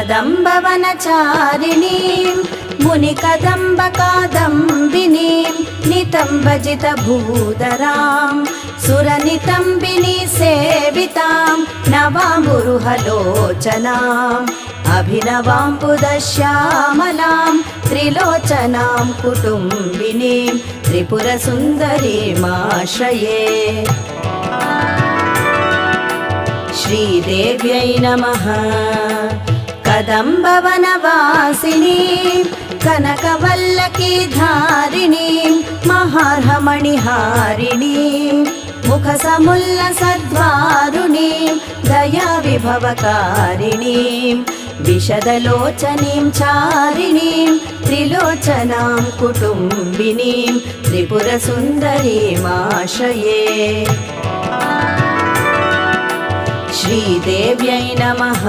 कदम्बवनचारिणीं मुनिकदम्बकादम्बिनीं नितम्बजितभूधरां सुरनितम्बिनी सेवितां नवाम्बुरुहलोचनाम् अभिनवाम्बुदश्यामलां त्रिलोचनां कुटुम्बिनीं त्रिपुरसुन्दरीमाश्रये। श्रीदेव्यै नमः। कदम्बवनवासिनीं कनकवल्लकीधारिणीं महार्हमणिहारिणीं मुखसमुल्लसद्वारुणीं दयाविभवकारिणीं विशदलोचनीं चारिणीं त्रिलोचनां कुटुम्बिनीं त्रिपुरसुन्दरीमाश्रये। श्रीदेव्यै नमः।